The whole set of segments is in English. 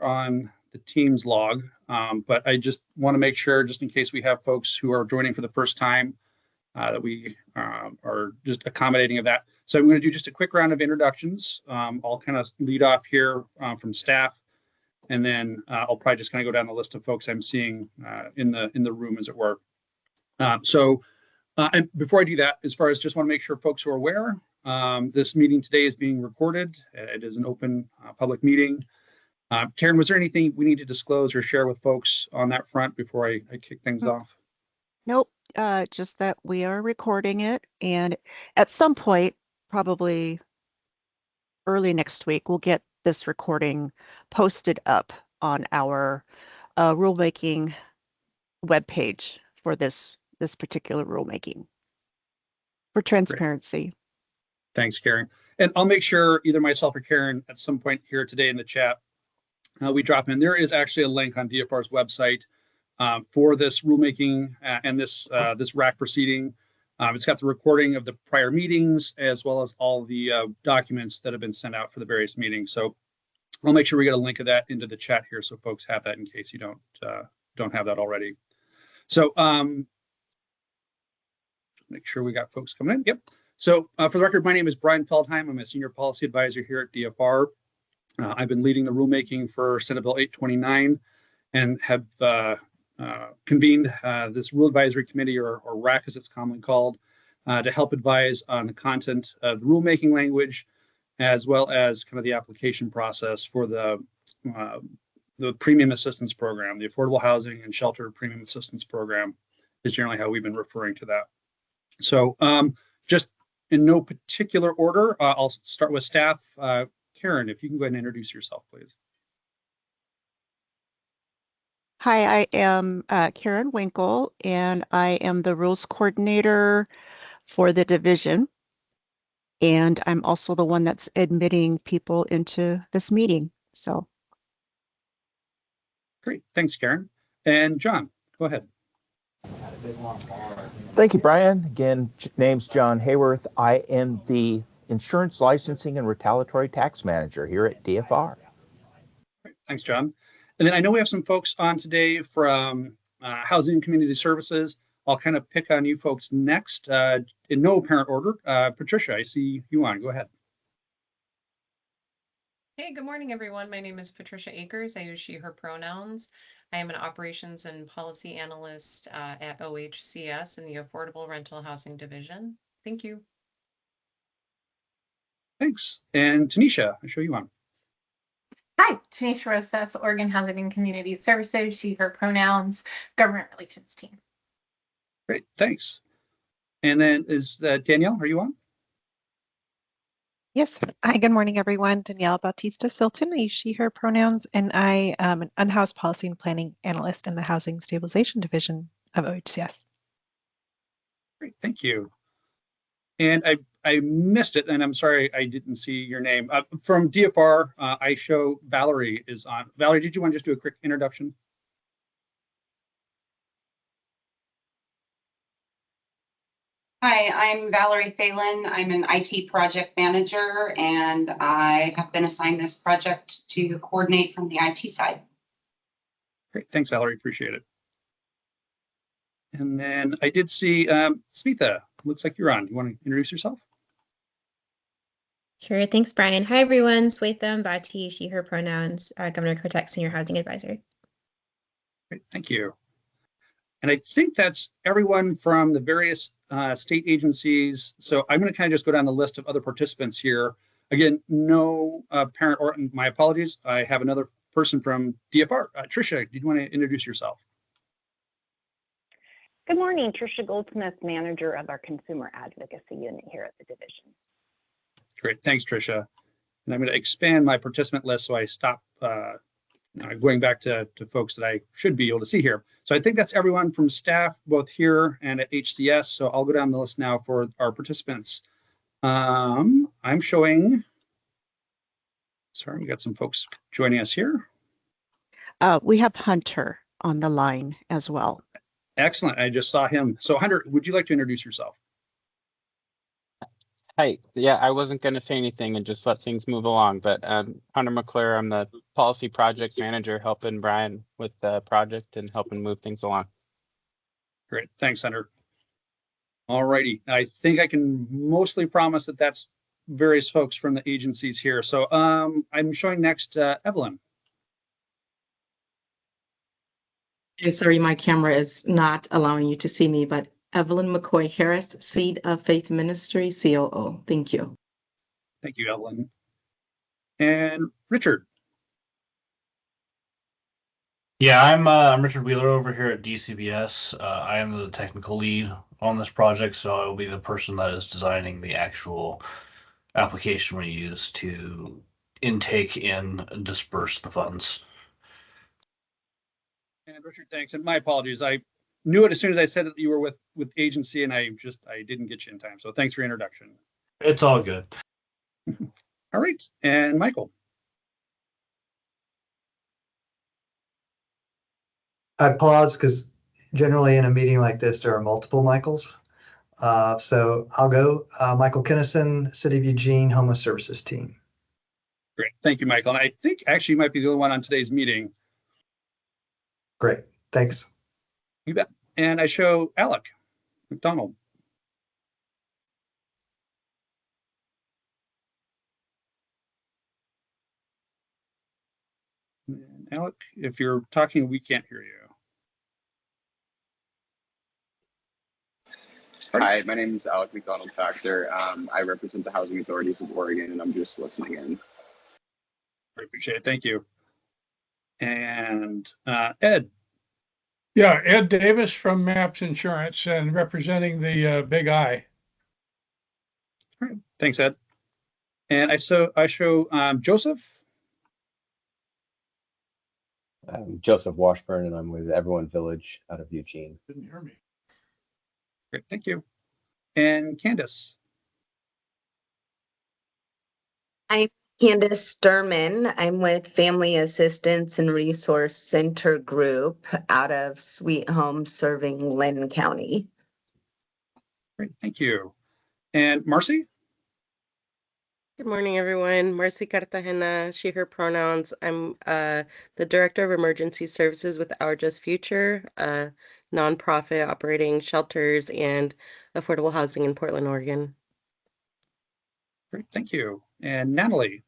on the Teams log, but I just want to make sure, just in case we have folks who are joining for the first time, that we are just accommodating of that. So I'm going to do just a quick round of introductions. I'll kind of lead off here from staff, and then I'll probably just kind of go down the list of folks I'm seeing in the room, as it were. And before I do that, as far as just want to make sure folks are aware, this meeting today is being recorded. It is an open public meeting. Karen, was there anything we need to disclose or share with folks on that front before I kick things off? Nope, just that we are recording it, and at some point, probably early next week, we'll get this recording posted up on our rulemaking webpage for this particular rulemaking for transparency. Great. Thanks, Karen. And I'll make sure either myself or Karen at some point here today in the chat, we drop in. There is actually a link on DFR's website for this rulemaking and this RAC proceeding. It's got the recording of the prior meetings, as well as all the documents that have been sent out for the various meetings. So I'll make sure we get a link of that into the chat here, so folks have that in case you don't have that already. So make sure we got folks coming in. Yep. So for the record, my name is Brian Feldheim. I'm a senior policy advisor here at DFR. I've been leading the rulemaking for Senate Bill 829 and have convened this Rule Advisory Committee, or RAC as it's commonly called, to help advise on the content of the rulemaking language, as well as kind of the application process for the premium assistance program. The Affordable Housing and Shelter Premium Assistance Program is generally how we've been referring to that. So just in no particular order, I'll start with staff. Karen, if you can go ahead and introduce yourself, please. Hi, I am Karen Winkle, and I am the rules coordinator for the division. And I'm also the one that's admitting people into this meeting. So. Great, thanks, Karen. And John, go ahead. Thank you, Brian. Again, name's John Hayworth. I am the Insurance Licensing and Retaliatory Tax Manager here at DFR. Great. Thanks, John. And then I know we have some folks on today from Housing and Community Services. I'll kind of pick on you folks next in no apparent order. Patricia, I see you on. Go ahead. Hey, good morning, everyone. My name is Patricia Akers. I use she, her pronouns. I am an operations and policy analyst at OHCS in the Affordable Rental Housing Division. Thank you. Thanks. And Tanisha, I show you on. Hi, Tanisha Rosas, Oregon Housing and Community Services, she, her pronouns, Government Relations Team. Great, thanks. And then is Danielle, are you on? Yes. Hi, good morning, everyone. Danielle Bautista-Silton, I use she, her pronouns, and I am an in-house policy and planning analyst in the Housing Stabilization Division of OHCS. Great, thank you. And I missed it, and I'm sorry I didn't see your name. From DFR, I show Valerie is on. Valerie, did you want to just do a quick introduction? Hi, I'm Valerie Phelan. I'm an IT project manager, and I have been assigned this project to coordinate from the IT side. Great, thanks, Valerie, appreciate it. And then I did see Smita, looks like you're on. You want to introduce yourself? Sure, thanks, Brian. Hi, everyone. Swetham Bhatti, she, her pronouns, Governor Kotek's Senior Housing Advisor. Great, thank you. And I think that's everyone from the various state agencies. So I'm going to kind of just go down the list of other participants here. Again, no parent or my apologies. I have another person from DFR. Tricia, did you want to introduce yourself? Good morning, Tricia Goldsmith, manager of our consumer advocacy unit here at the division. Great, thanks, Tricia. And I'm going to expand my participant list so I stop going back to folks that I should be able to see here. So I think that's everyone from staff, both here and at HCS. So I'll go down the list now for our participants. I'm showing, sorry, we got some folks joining us here. We have Hunter on the line as well. Excellent, I just saw him. So Hunter, would you like to introduce yourself? Hi. Yeah, I wasn't going to say anything and just let things move along, but Hunter McClure, I'm the policy project manager helping Brian with the project and helping move things along. Great. Thanks, Hunter. All righty. I think I can mostly promise that that's various folks from the agencies here. So I'm showing next Evelyn. Okay, sorry, my camera is not allowing you to see me, but Evelyn McCoy Harris, Seed of Faith Ministry, COO. Thank you. Thank you, Evelyn. And Richard. Yeah, I'm Richard Wheeler over here at DCBS. I am the technical lead on this project, so I will be the person that is designing the actual application we use to intake and disperse the funds. And Richard, thanks. And my apologies. I knew it as soon as I said that you were with agency, and I didn't get you in time. So thanks for your introduction. It's all good. All right. And Michael. I pause because generally in a meeting like this, there are multiple Michaels. So I'll go Michael Kinnison, City of Eugene Homeless Services Team. Great. Thank you, Michael. And I think actually you might be the only one on today's meeting. Great. Thanks. You bet. And I show Alec McDonald. And Alec, if you're talking, we can't hear you. Hi, my name is Alec McDonald Factor. I represent the Housing Authorities of Oregon, and I'm just listening in. I appreciate it. Thank you. And Ed. Yeah, Ed Davis from MAPS Insurance and representing the Big I. All right. Thanks, Ed. And I show Joseph. I'm Joseph Washburn, and I'm with Everyone Village out of Eugene. Didn't hear me. Great, thank you. And Candace. I'm Candace Sturman. I'm with Family Assistance and Resource Center Group out of Sweet Home serving Lynn County. Great, thank you. And Marcy? Good morning, everyone. Marcy Cartagena, she, her pronouns. I'm the Director of Emergency Services with Our Just Future, a nonprofit operating shelters and affordable housing in Portland, Oregon. Great, thank you. And Natalie?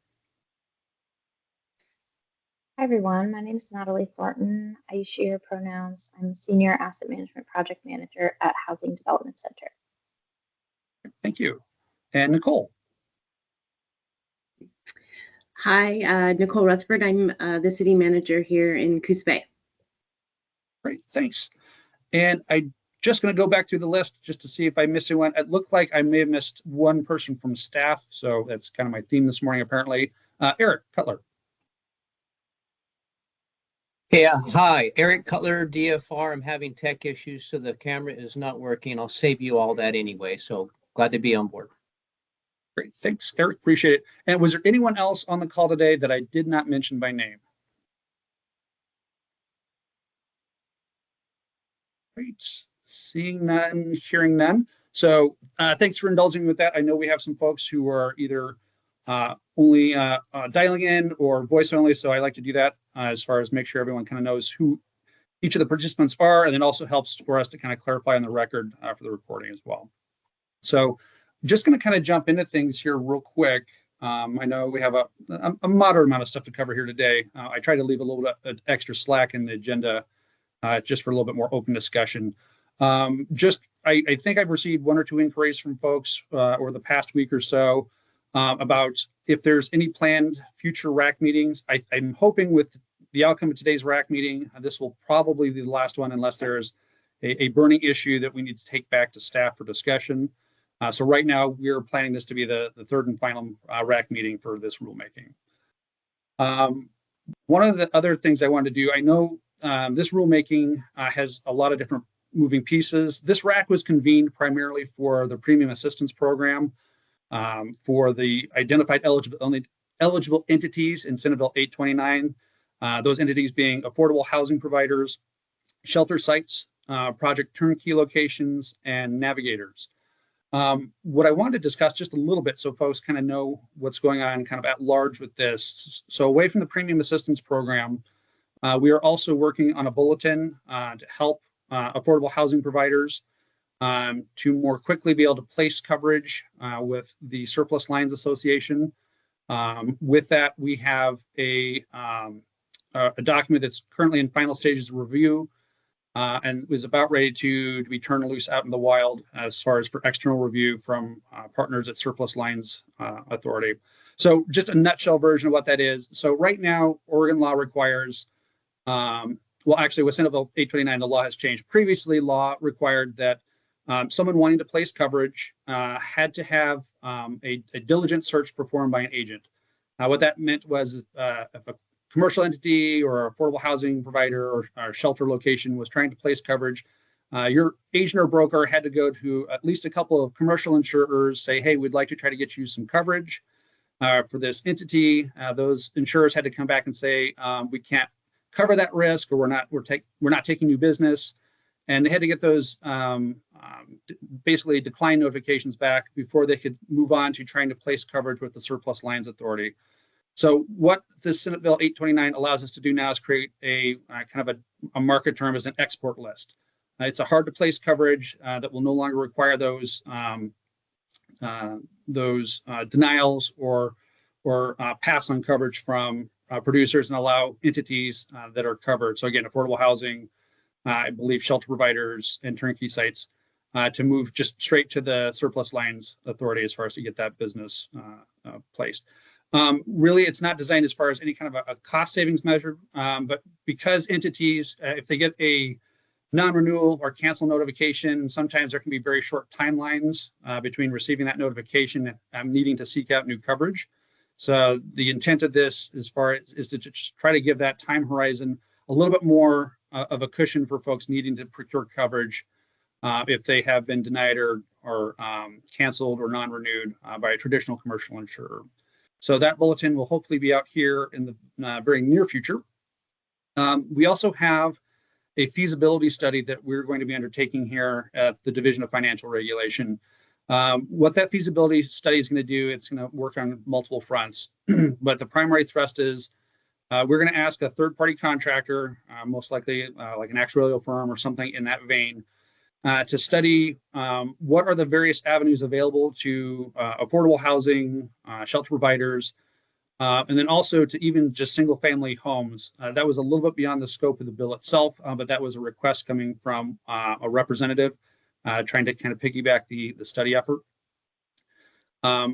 Hi, everyone. My name is Natalie Thornton. I use she, her pronouns. I'm a Senior Asset Management Project Manager at Housing Development Center. Thank you. And Nicole? Hi, Nicole Rutherford. I'm the city manager here in Coos Bay. Great, thanks. And I'm just going to go back through the list just to see if I missed anyone. It looked like I may have missed one person from staff, so that's kind of my theme this morning, apparently. Eric Cutler. Yeah, hi, Eric Cutler, DFR. I'm having tech issues, so the camera is not working. I'll save you all that anyway, so glad to be on board. Great, thanks, Eric, appreciate it. And was there anyone else on the call today that I did not mention by name? Great, seeing none, hearing none. So thanks for indulging with that. I know we have some folks who are either only dialing in or voice only, so I like to do that as far as make sure everyone kind of knows who each of the participants are, and it also helps for us to kind of clarify on the record for the recording as well. So just going to kind of jump into things here real quick. I know we have a moderate amount of stuff to cover here today. I try to leave a little bit of extra slack in the agenda just for a little bit more open discussion. I think I've received one or two inquiries from folks over the past week or so about if there's any planned future RAC meetings. I'm hoping with the outcome of today's RAC meeting, this will probably be the last one unless there's a burning issue that we need to take back to staff for discussion. So right now we're planning this to be the third and final RAC meeting for this rulemaking. One of the other things I wanted to do, I know this rulemaking has a lot of different moving pieces. This RAC was convened primarily for the Premium Assistance Program for the identified eligible entities in Senate Bill 829. Those entities being affordable housing providers, shelter sites, project turnkey locations, and navigators. What I wanted to discuss just a little bit so folks kind of know what's going on kind of at large with this. So away from the premium assistance program, we are also working on a bulletin to help affordable housing providers to more quickly be able to place coverage with the Surplus Lines Association. With that, we have a document that's currently in final stages of review and was about ready to be turned loose out in the wild as far as for external review from partners at Surplus Lines Authority. So just a nutshell version of what that is. So right now, Oregon law requires, well, actually with Senate Bill 829, the law has changed. Previously, law required that someone wanting to place coverage had to have a diligent search performed by an agent. What that meant was if a commercial entity or affordable housing provider or shelter location was trying to place coverage, your agent or broker had to go to at least a couple of commercial insurers, say, hey, we'd like to try to get you some coverage for this entity. Those insurers had to come back and say, we can't cover that risk, or we're not taking new business. And they had to get those basically decline notifications back before they could move on to trying to place coverage with the Surplus Lines Authority. So what this Senate Bill 829 allows us to do now is create a kind of a market term as an export list. It's a hard to place coverage that will no longer require those denials or pass on coverage from producers and allow entities that are covered. So again, affordable housing, I believe shelter providers and turnkey sites to move just straight to the Surplus Lines Authority as far as to get that business placed. Really, it's not designed as far as any kind of a cost savings measure, but because entities, if they get a non-renewal or cancel notification, sometimes there can be very short timelines between receiving that notification and needing to seek out new coverage. So the intent of this as far as is to just try to give that time horizon a little bit more of a cushion for folks needing to procure coverage if they have been denied or canceled or non-renewed by a traditional commercial insurer. So that bulletin will hopefully be out here in the very near future. We also have a feasibility study that we're going to be undertaking here at the Division of Financial Regulation. What that feasibility study is going to do, it's going to work on multiple fronts, but the primary thrust is we're going to ask a third-party contractor, most likely like an actuarial firm or something in that vein, to study what are the various avenues available to affordable housing, shelter providers, and then also to even just single-family homes. That was a little bit beyond the scope of the bill itself, but that was a request coming from a representative trying to kind of piggyback the study effort.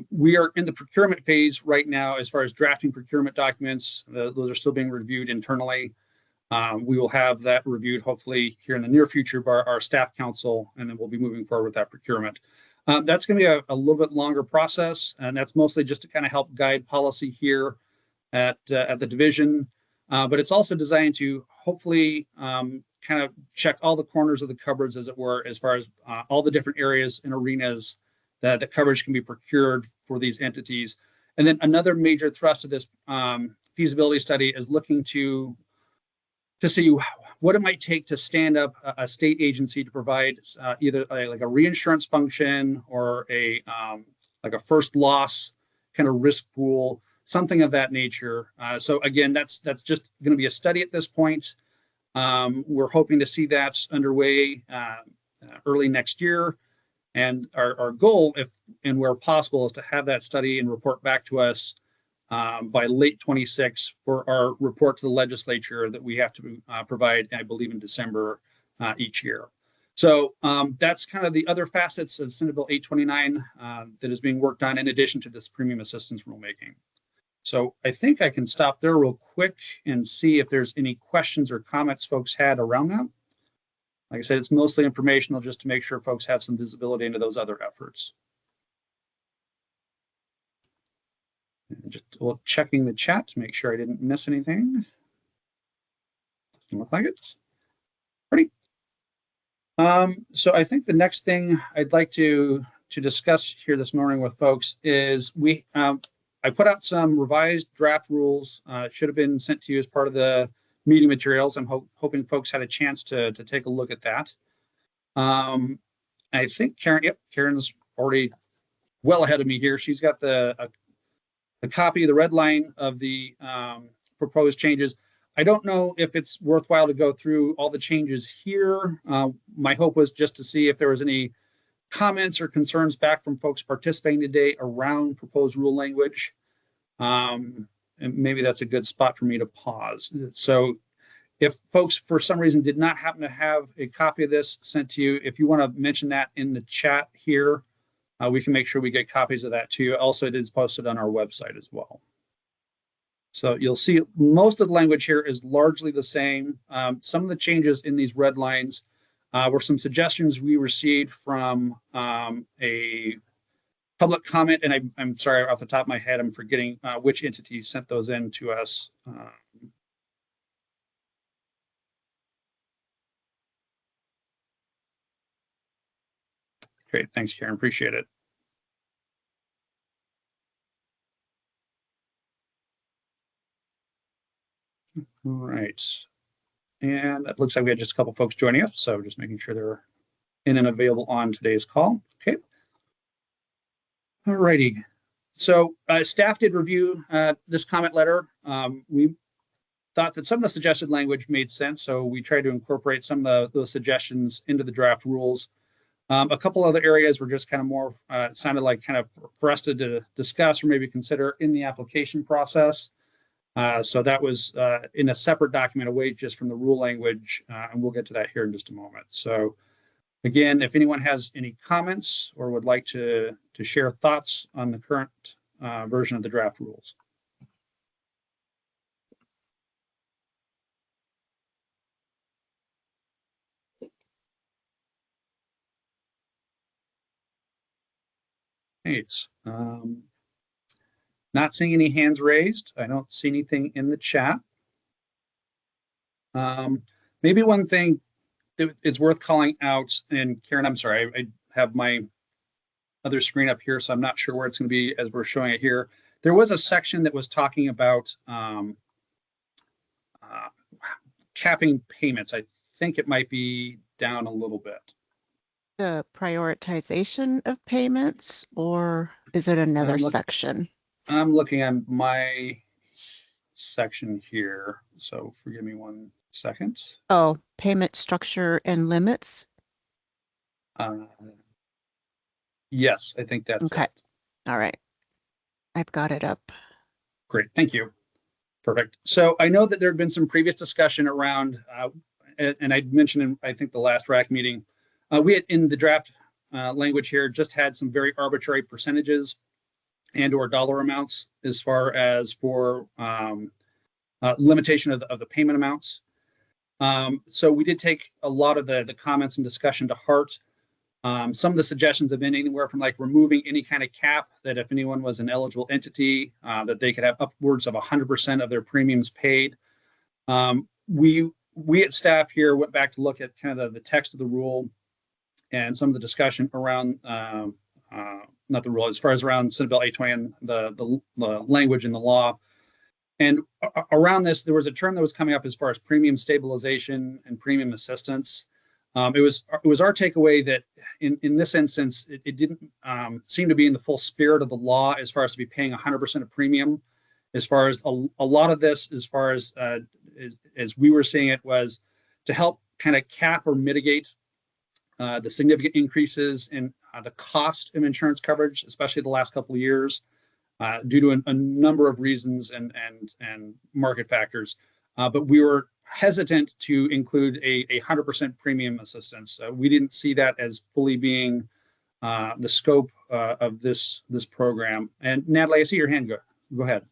We are in the procurement phase right now as far as drafting procurement documents. Those are still being reviewed internally. We will have that reviewed hopefully here in the near future by our staff council, and then we'll be moving forward with that procurement. That's going to be a little bit longer process, and that's mostly just to kind of help guide policy here at the division. But it's also designed to hopefully kind of check all the corners of the cupboards, as it were, as far as all the different areas and arenas that the coverage can be procured for these entities. And then another major thrust of this feasibility study is looking to see what it might take to stand up a state agency to provide either like a reinsurance function or like a first loss kind of risk pool, something of that nature. So again, that's just going to be a study at this point. We're hoping to see that underway early next year. And our goal, if and where possible, is to have that study and report back to us by late 26 for our report to the legislature that we have to provide, I believe, in December each year. So that's kind of the other facets of Senate Bill 829 that is being worked on in addition to this premium assistance rulemaking. So I think I can stop there real quick and see if there's any questions or comments folks had around that. Like I said, it's mostly informational just to make sure folks have some visibility into those other efforts. And just checking the chat to make sure I didn't miss anything. Doesn't look like it. Ready? So I think the next thing I'd like to discuss here this morning with folks is I put out some revised draft rules. It should have been sent to you as part of the meeting materials. I'm hoping folks had a chance to take a look at that. I think Karen's already well ahead of me here. She's got the copy, the red line of the proposed changes. I don't know if it's worthwhile to go through all the changes here. My hope was just to see if there was any comments or concerns back from folks participating today around proposed rule language. And maybe that's a good spot for me to pause. So if folks for some reason did not happen to have a copy of this sent to you, if you want to mention that in the chat here, we can make sure we get copies of that too. Also, it is posted on our website as well. So you'll see most of the language here is largely the same. Some of the changes in these red lines were some suggestions we received from a public comment, and I'm sorry, off the top of my head, I'm forgetting which entity sent those in to us. Great, thanks, Karen, appreciate it. All right, and it looks like we had just a couple folks joining us, so just making sure they're in and available on today's call. Okay. All righty. So staff did review this comment letter. We thought that some of the suggested language made sense, so we tried to incorporate some of those suggestions into the draft rules. A couple other areas were just kind of more, sounded like kind of for us to discuss or maybe consider in the application process. So that was in a separate document away just from the rule language, and we'll get to that here in just a moment. So again, if anyone has any comments or would like to share thoughts on the current version of the draft rules. Great. Not seeing any hands raised. I don't see anything in the chat. Maybe one thing it's worth calling out, and Karen, I'm sorry, I have my other screen up here, so I'm not sure where it's going to be as we're showing it here. There was a section that was talking about capping payments. I think it might be down a little bit. The prioritization of payments, or is it another section? I'm looking at my section here, so forgive me 1 second. Oh, payment structure and limits. Yes, I think that's okay. it. All right. I've got it up. Great, thank you. Perfect. So I know that there had been some previous discussion around, and I mentioned in, I think, the last RAC meeting, we had in the draft language here just had some very arbitrary percentages and or dollar amounts as far as for limitation of the payment amounts. So we did take a lot of the comments and discussion to heart. Some of the suggestions have been anywhere from like removing any kind of cap that if anyone was an eligible entity, that they could have upwards of 100% of their premiums paid. We at staff here went back to look at kind of the text of the rule and some of the discussion around, not the rule, as far as around Senate Bill 820 and the language in the law. And around this, there was a term that was coming up as far as premium stabilization and premium assistance. It was our takeaway that in this instance, it didn't seem to be in the full spirit of the law as far as to be paying 100% of premium. As far as a lot of this, as far as we were seeing it, was to help kind of cap or mitigate the significant increases in the cost of insurance coverage, especially the last couple of years, due to a number of reasons and market factors. But we were hesitant to include a 100% premium assistance. We didn't see that as fully being the scope of this program. And Natalie, I see your hand. Go ahead.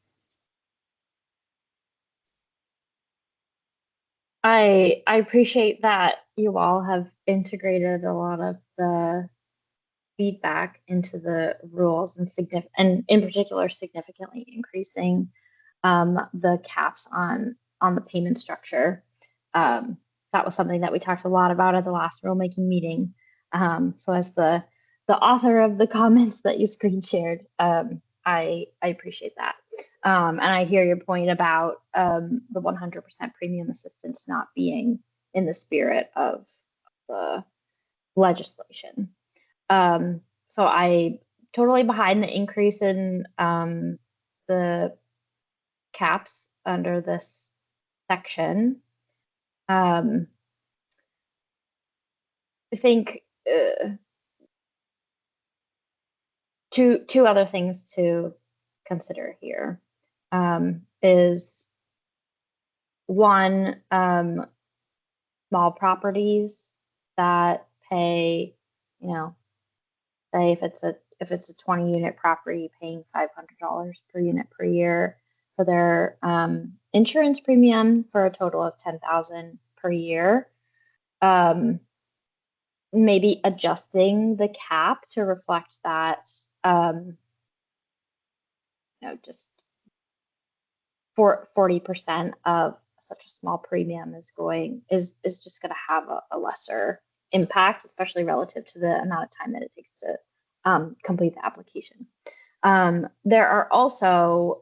I appreciate that you all have integrated a lot of the feedback into the rules and in particular significantly increasing the caps on the payment structure. That was something that we talked a lot about at the last rulemaking meeting. So as the author of the comments that you screen shared, I appreciate that. And I hear your point about the 100% premium assistance not being in the spirit of the legislation. so I totally behind the increase in the caps under this section. I think two other things to consider here is one, small properties that pay, you know, say if it's a 20 unit property paying $500 per unit per year for their insurance premium for a total of $10,000 per year. Maybe adjusting the cap to reflect that, just 40% of such a small premium is just going to have a lesser impact, especially relative to the amount of time that it takes to complete the application. There are also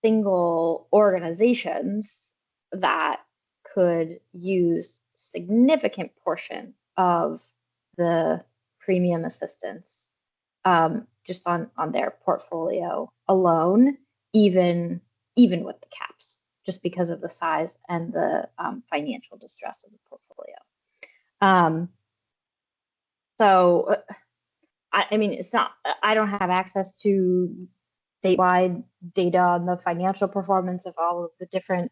single organizations that could use significant portion of the premium assistance just on their portfolio alone, even with the caps, just because of the size and the financial distress of the portfolio. So, I mean, it's not, I don't have access to statewide data on the financial performance of all of the different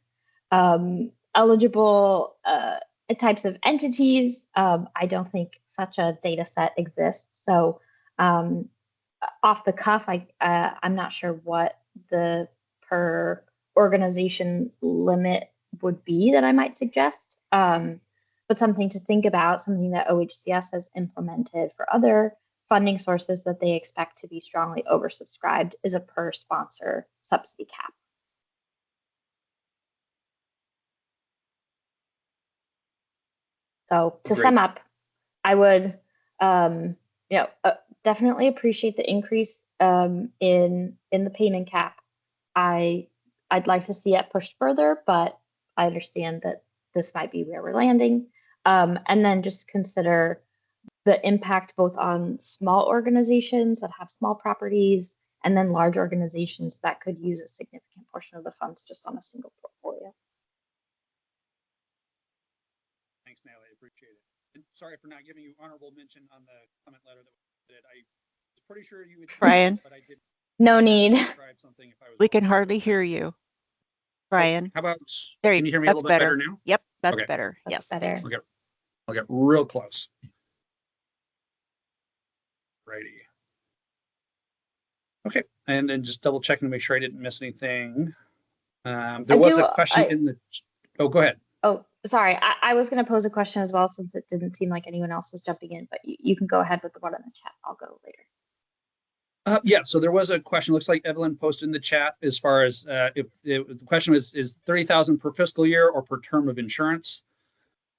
eligible types of entities. I don't think such a data set exists. So off the cuff, I'm not sure what the per organization limit would be that I might suggest. But something to think about, something that OHCS has implemented for other funding sources that they expect to be strongly oversubscribed is a per sponsor subsidy cap. So to sum up, I would, definitely appreciate the increase in the payment cap. I'd like to see it pushed further, but I understand that this might be where we're landing. And then just consider the impact both on small organizations that have small properties and then large organizations that could use a significant portion of the funds just on a single portfolio. Thanks, Natalie. I appreciate it. And sorry for not giving you honorable mention on the comment letter that we did. I was pretty sure you would. Brian, but I did. No need. Something if I was we can hardly hear you, Brian. How about, there can you hear me a little bit better now? Yep, that's Okay. better. Yes, better. I'll get real close. Righty. Okay, and then just double checking to make sure I didn't miss anything. There was a question in the. Oh, go ahead. Oh, sorry. I was going to pose a question as well since it didn't seem like anyone else was jumping in, but you can go ahead with the one in the chat. I'll go later. Yeah, so there was a question. Looks like Evelyn posted in the chat as far as if the question was, is 30,000 per fiscal year or per term of insurance?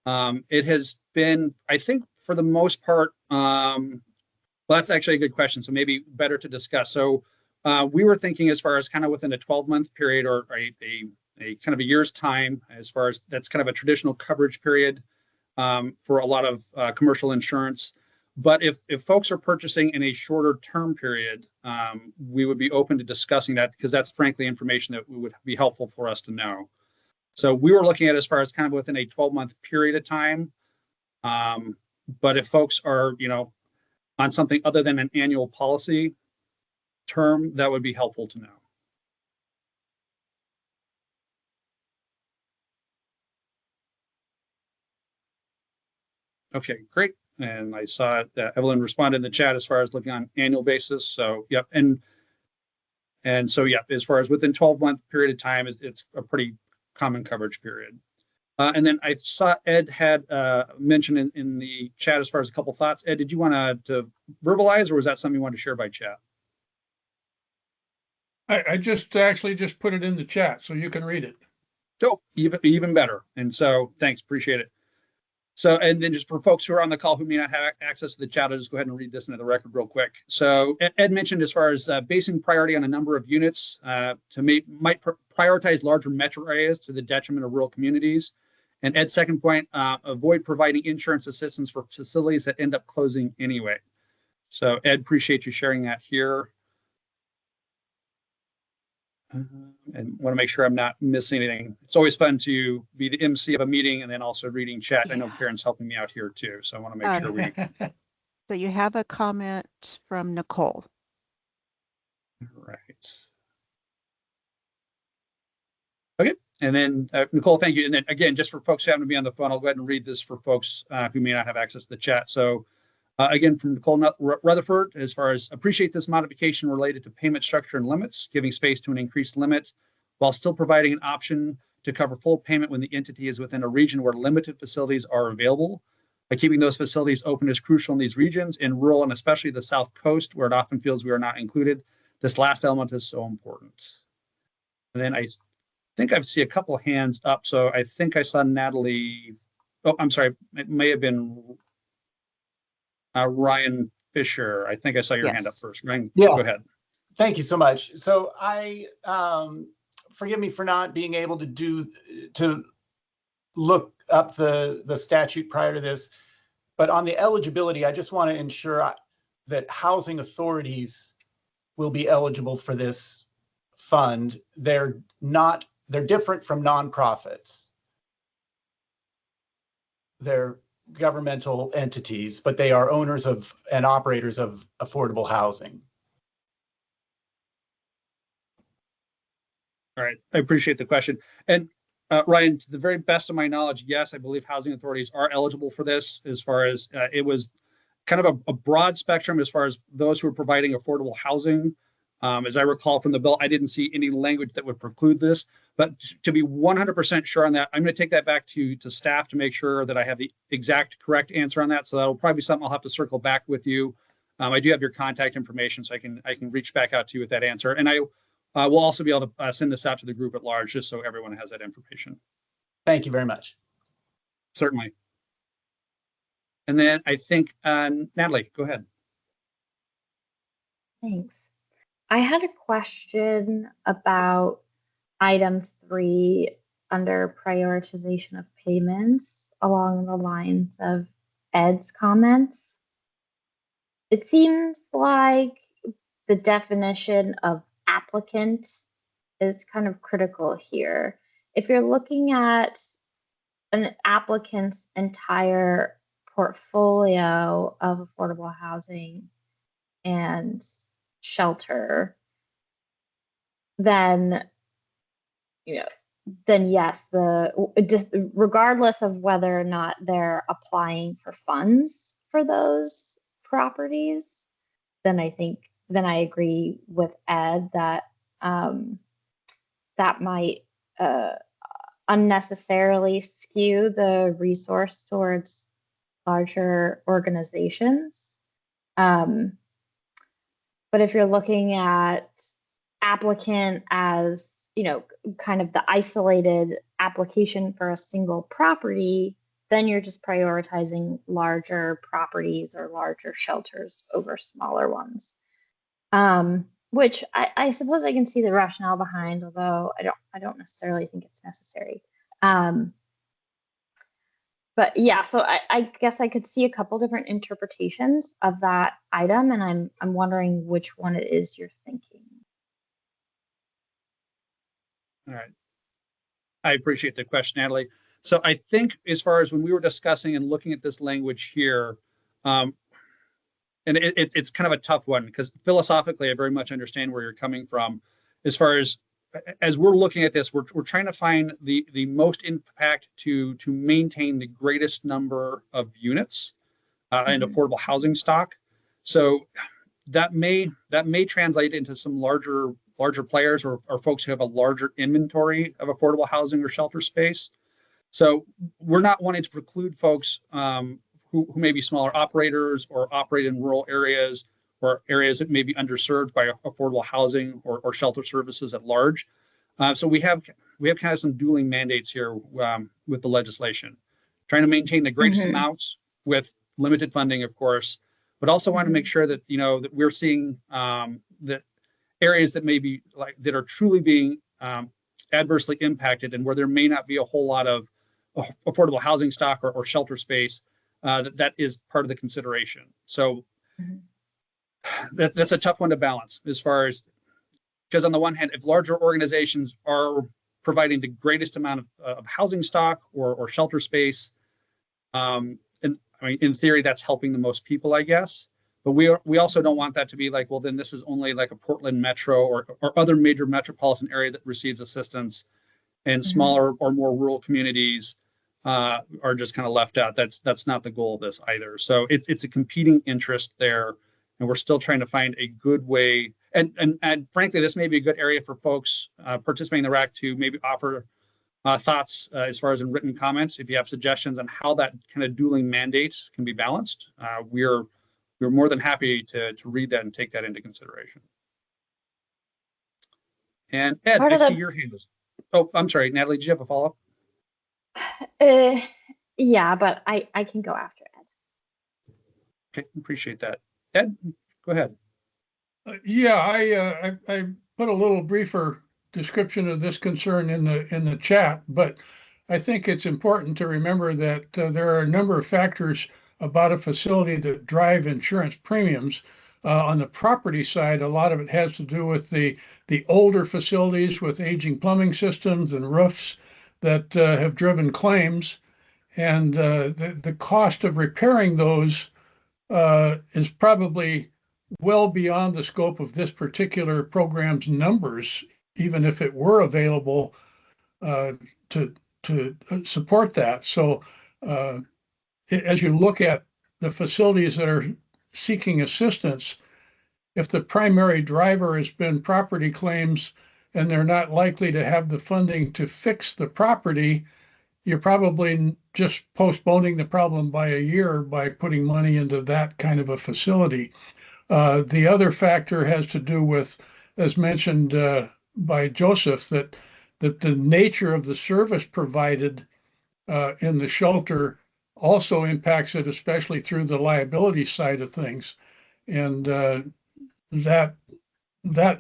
It has been, I think, for the most part. Well, that's actually a good question. So maybe better to discuss. So we were thinking as far as kind of within a 12-month period or a kind of a year's time, as far as that's kind of a traditional coverage period for a lot of commercial insurance. But if folks are purchasing in a shorter term period, we would be open to discussing that because that's frankly information that would be helpful for us to know. So we were looking at as far as kind of within a 12-month period of time. But if folks are, on something other than an annual policy term, that would be helpful to know. Okay, great. And I saw that Evelyn responded in the chat as far as looking on annual basis. So, yep. And so, yeah, as far as within 12-month period of time, it's a pretty common coverage period. And then I saw Ed had mentioned in the chat as far as a couple thoughts. Ed, did you want to verbalize, or was that something you wanted to share by chat? I just actually just put it in the chat so you can read it. Oh, even better. And so thanks, appreciate it. So, and then just for folks who are on the call who may not have access to the chat, I'll just go ahead and read this into the record real quick. So Ed mentioned as far as basing priority on a number of units might prioritize larger metro areas to the detriment of rural communities. And Ed's second point, avoid providing insurance assistance for facilities that end up closing anyway. So Ed, appreciate you sharing that here. And want to make sure I'm not missing anything. It's always fun to be the MC of a meeting and then also reading chat. I know Karen's helping me out here too, so I want to make sure we. So you have a comment from Nicole. Right. Okay, and then Nicole, thank you. And then again, just for folks who happen to be on the phone, I'll go ahead and read this for folks who may not have access to the chat. So again, from Nicole Rutherford, as far as appreciate this modification related to payment structure and limits, giving space to an increased limit while still providing an option to cover full payment when the entity is within a region where limited facilities are available. Keeping those facilities open is crucial in these regions, in rural and especially the South Coast, where it often feels we are not included. This last element is so important. And then I think I see a couple of hands up. So I think I saw Natalie. Oh, I'm sorry. It may have been Ryan Fisher. I think I saw your hand up first. Ryan, yeah. Go ahead. Thank you so much. So I, forgive me for not being able to look up the statute prior to this, but on the eligibility, I just want to ensure that housing authorities will be eligible for this fund. They're different from nonprofits. They're governmental entities, but they are owners of and operators of affordable housing. All right, I appreciate the question. And Ryan, to the very best of my knowledge, yes, I believe housing authorities are eligible for this, as far as it was kind of a broad spectrum as far as those who are providing affordable housing. As I recall from the bill, I didn't see any language that would preclude this, but to be 100% sure on that, I'm going to take that back to staff to make sure that I have the exact correct answer on that. So that'll probably be something I'll have to circle back with you. I do have your contact information, so I can reach back out to you with that answer. And I will also be able to send this out to the group at large, just so everyone has that information. Thank you very much. Certainly. And then I think, Natalie, go ahead. Thanks. I had a question about item 3 under prioritization of payments along the lines of Ed's comments. It seems like the definition of applicant is kind of critical here. If you're looking at an applicant's entire portfolio of affordable housing and shelter, then yes, regardless of whether or not they're applying for funds for those properties, then I agree with Ed that that might unnecessarily skew the resource towards larger organizations. But if you're looking at applicant as, kind of the isolated application for a single property, then you're just prioritizing larger properties or larger shelters over smaller ones. Which I suppose I can see the rationale behind, although I don't necessarily think it's necessary. But yeah, so I guess I could see a couple different interpretations of that item, and I'm wondering which one it is you're thinking. All right. I appreciate the question, Natalie. So I think as far as when we were discussing and looking at this language here, and it's kind of a tough one because philosophically, I very much understand where you're coming from. As far as we're looking at this, we're trying to find the most impact to maintain the greatest number of units and affordable housing stock. So that may translate into some larger players or folks who have a larger inventory of affordable housing or shelter space. So we're not wanting to preclude folks who may be smaller operators or operate in rural areas or areas that may be underserved by affordable housing or shelter services at large. So we have kind of some dueling mandates here with the legislation, trying to maintain the greatest amounts with limited funding, of course, but also want to make sure that that we're seeing that areas that may be that are truly being adversely impacted and where there may not be a whole lot of affordable housing stock or shelter space, that is part of the consideration. So that's a tough one to balance as far as, because on the one hand, if larger organizations are providing the greatest amount of housing stock or shelter space, and I mean, in theory, that's helping the most people, I guess. But we also don't want that to be like, well, then this is only like a Portland metro or other major metropolitan area that receives assistance, and smaller or more rural communities are just kind of left out. That's not the goal of this either. So it's a competing interest there, and we're still trying to find a good way. And frankly, this may be a good area for folks participating in the RAC to maybe offer thoughts as far as in written comments. If you have suggestions on how that kind of dueling mandates can be balanced, we're more than happy to read that and take that into consideration. And Ed, I see your hand is. Oh, I'm sorry, Natalie, did you have a follow-up? Yeah, but I can go after Ed. Okay, appreciate that. Ed, go ahead. Yeah, I put a little briefer description of this concern in the chat, but I think it's important to remember that there are a number of factors about a facility that drive insurance premiums. On the property side, a lot of it has to do with the older facilities with aging plumbing systems and roofs that have driven claims, and the cost of repairing those is probably well beyond the scope of this particular program's numbers, even if it were available to support that. So as you look at the facilities that are seeking assistance, if the primary driver has been property claims and they're not likely to have the funding to fix the property, you're probably just postponing the problem by a year by putting money into that kind of a facility. The other factor has to do with, as mentioned by Joseph, that the nature of the service provided in the shelter also impacts it, especially through the liability side of things. And that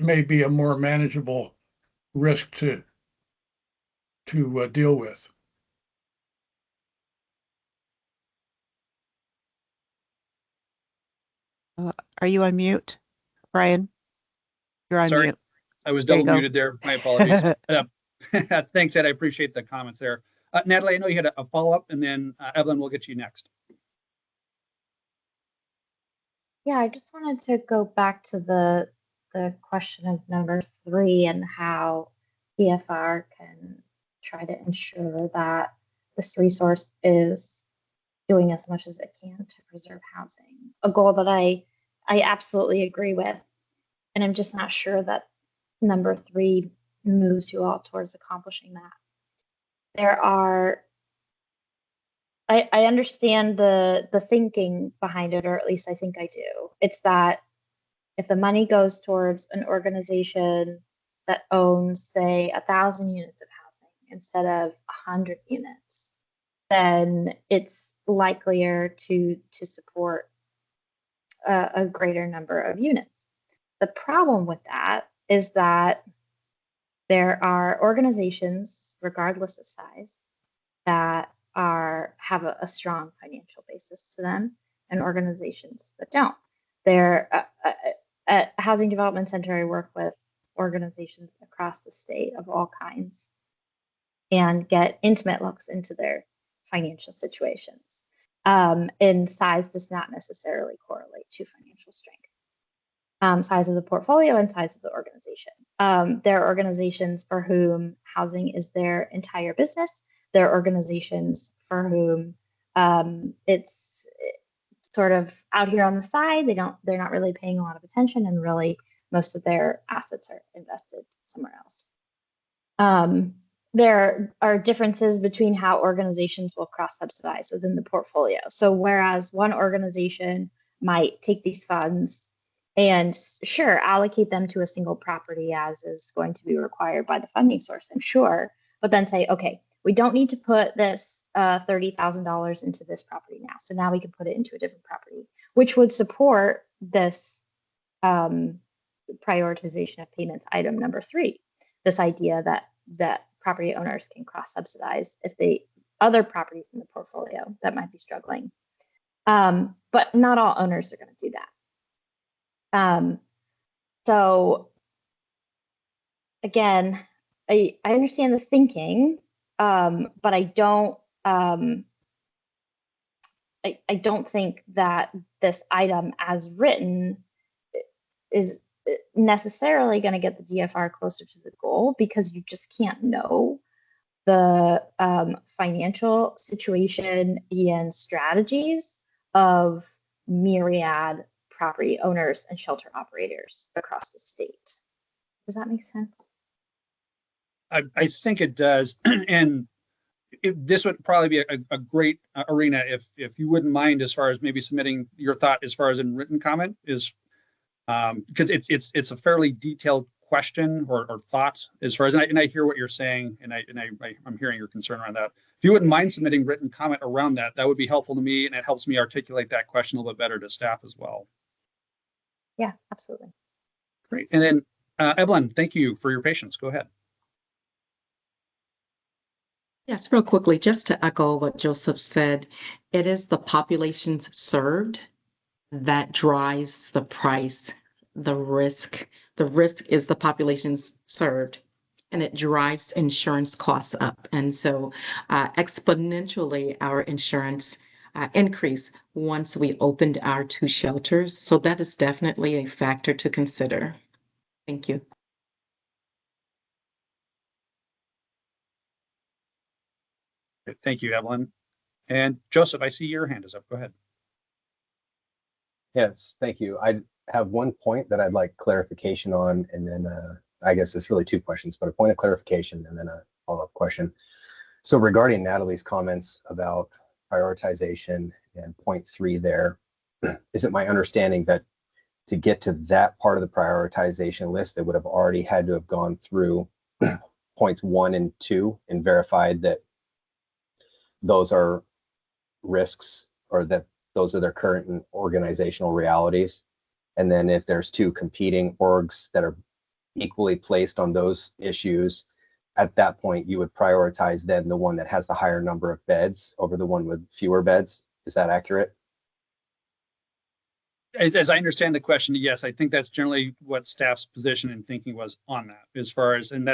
may be a more manageable risk to deal with. Are you on mute, Brian? You're on Sorry, mute. I was There you double go. muted there. My apologies. Thanks, Ed. I appreciate the comments there. Natalie, I know you had a follow-up, and then Evelyn, we'll get you next. Yeah, I just wanted to go back to the question of number 3 and how EFR can try to ensure that this resource is doing as much as it can to preserve housing. A goal that I absolutely agree with, and I'm just not sure that number 3 moves you all towards accomplishing that. There are, I understand the thinking behind it, or at least I think I do. It's that if the money goes towards an organization that owns, say, 1,000 units of housing instead of 100 units, then it's likelier to support a greater number of units. The problem with that is that there are organizations, regardless of size, that have a strong financial basis to them, and organizations that don't. At Housing Development Center, I work with organizations across the state of all kinds and get intimate looks into their financial situations. And size does not necessarily correlate to financial strength. Size of the portfolio and size of the organization. There are organizations for whom housing is their entire business. There are organizations for whom it's sort of out here on the side. They're not really paying a lot of attention, and really most of their assets are invested somewhere else. There are differences between how organizations will cross-subsidize within the portfolio. So whereas one organization might take these funds and sure, allocate them to a single property as is going to be required by the funding source, I'm sure, but then say, okay, we don't need to put this $30,000 into this property now. So now we can put it into a different property, which would support this prioritization of payments item number 3. This idea that property owners can cross-subsidize if other properties in the portfolio that might be struggling. But not all owners are going to do that. So again, I understand the thinking, but I don't think that this item as written is necessarily going to get the DFR closer to the goal, because you just can't know the financial situation and strategies of myriad property owners and shelter operators across the state. Does that make sense? I think it does. And this would probably be a great arena if you wouldn't mind, as far as maybe submitting your thought as far as in written comment is, because it's a fairly detailed question or thought as far as, and I hear what you're saying, and I'm hearing your concern around that. If you wouldn't mind submitting written comment around that, that would be helpful to me, and it helps me articulate that question a little bit better to staff as well. Yeah, absolutely. Great. And then Evelyn, thank you for your patience. Go ahead. Yes, real quickly, just to echo what Joseph said, it is the populations served that drives the price, the risk. The risk is the populations served, and it drives insurance costs up. And so exponentially, our insurance increased once we opened our 2 shelters. So that is definitely a factor to consider. Thank you. Thank you, Evelyn. And Joseph, I see your hand is up. Go ahead. Yes, thank you. I have one point that I'd like clarification on, and then I guess it's really 2 questions, but a point of clarification and then a follow-up question. So regarding Natalie's comments about prioritization and point 3 there, is it my understanding that to get to that part of the prioritization list, they would have already had to have gone through points 1 and 2 and verified that those are risks, or that those are their current organizational realities? And then if there's 2 competing orgs that are equally placed on those issues, at that point you would prioritize then the one that has the higher number of beds over the one with fewer beds. Is that accurate? As I understand the question, yes, I think that's generally what staff's position and thinking was on that, as far as, and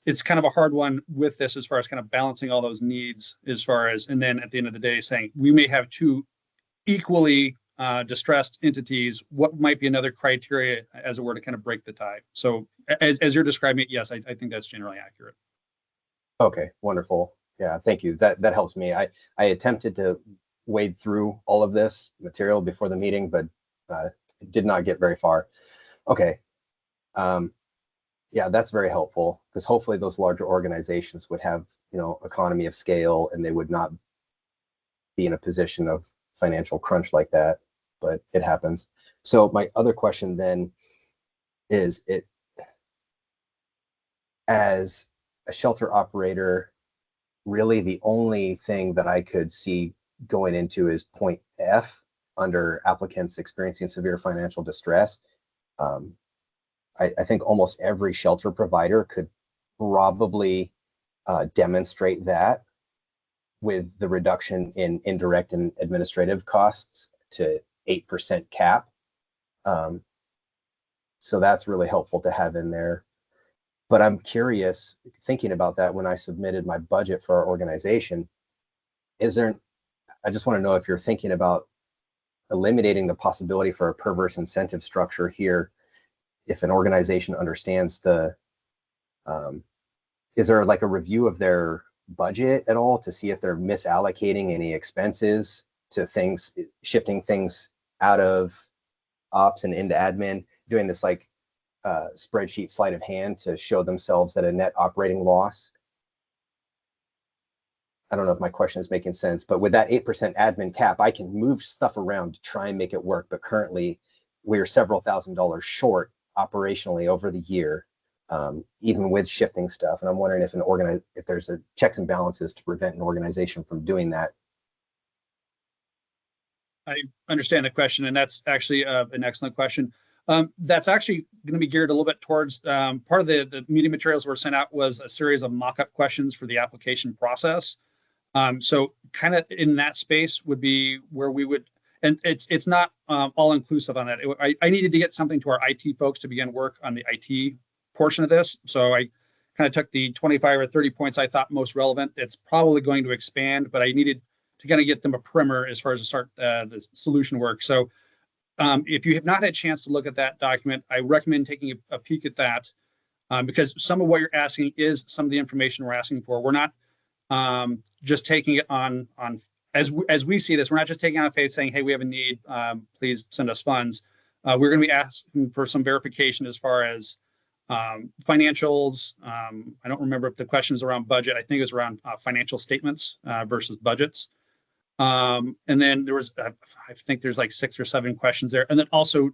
it's kind of a hard one with this, as far as kind of balancing all those needs, as far as, and then at the end of the day saying we may have 2 equally distressed entities. What might be another criteria, as it were, to kind of break the tie? So as you're describing it, yes, I think that's generally accurate. Okay, wonderful. Yeah, thank you. That helps me. I attempted to wade through all of this material before the meeting, but did not get very far. Okay. Yeah, that's very helpful, because hopefully those larger organizations would have, economy of scale, and they would not be in a position of financial crunch like that, but it happens. So my other question then is, as a shelter operator, really the only thing that I could see going into is point F under applicants experiencing severe financial distress. I think almost every shelter provider could probably demonstrate that with the reduction in indirect and administrative costs to 8% cap. So that's really helpful to have in there. But I'm curious, thinking about that when I submitted my budget for our organization, I just want to know if you're thinking about eliminating the possibility for a perverse incentive structure here. If an organization understands is there like a review of their budget at all to see if they're misallocating any expenses to things, shifting things out of ops and into admin, doing this like spreadsheet sleight of hand to show themselves at a net operating loss? I don't know if my question is making sense, but with that 8% admin cap, I can move stuff around to try and make it work. But currently we're several $1,000s short operationally over the year, even with shifting stuff. And I'm wondering if there's a checks and balances to prevent an organization from doing that. I understand the question, and that's actually an excellent question. That's actually going to be geared a little bit towards part of the meeting materials were sent out was a series of mock-up questions for the application process. So kind of in that space would be where we would, and it's not all inclusive on that. I needed to get something to our IT folks to begin work on the IT portion of this. So I kind of took the 25 or 30 points I thought most relevant. It's probably going to expand, but I needed to kind of get them a primer as far as to start the solution work. So if you have not had a chance to look at that document, I recommend taking a peek at that because some of what you're asking is some of the information we're asking for. We're not just taking it on as we see this, we're not just taking on faith saying, hey, we have a need, please send us funds. We're going to be asking for some verification as far as financials. I don't remember if the question is around budget. I think it was around financial statements versus budgets. And then there was, I think there's like 6 or 7 questions there. And then also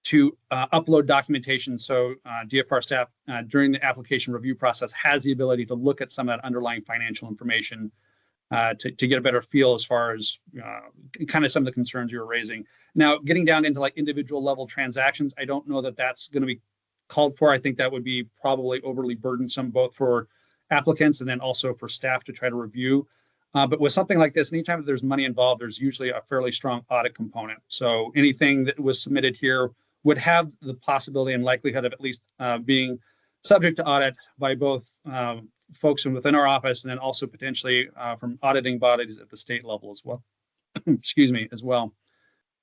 to upload documentation. So DFR staff during the application review process has the ability to look at some of that underlying financial information to get a better feel as far as kind of some of the concerns you were raising. Now, getting down into like individual level transactions, I don't know that that's going to be called for. I think that would be probably overly burdensome, both for applicants and then also for staff to try to review. But with something like this, anytime that there's money involved, there's usually a fairly strong audit component. So anything that was submitted here would have the possibility and likelihood of at least being subject to audit by both folks within our office and then also potentially from auditing bodies at the state level as well. Excuse me, as well.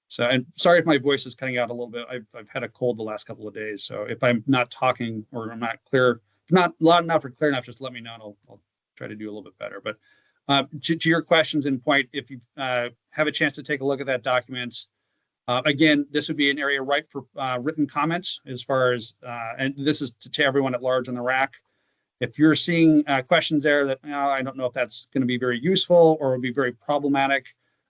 So, and sorry if my voice is cutting out a little bit. I've had a cold the last couple of days. So if I'm not talking or I'm not clear, if not loud enough or clear enough, just let me know and I'll try to do a little bit better. But to your questions in point, if you have a chance to take a look at that document, again, this would be an area ripe for written comments as far as, and this is to everyone at large on the RAC. If you're seeing questions there that I don't know if that's going to be very useful or would be very problematic,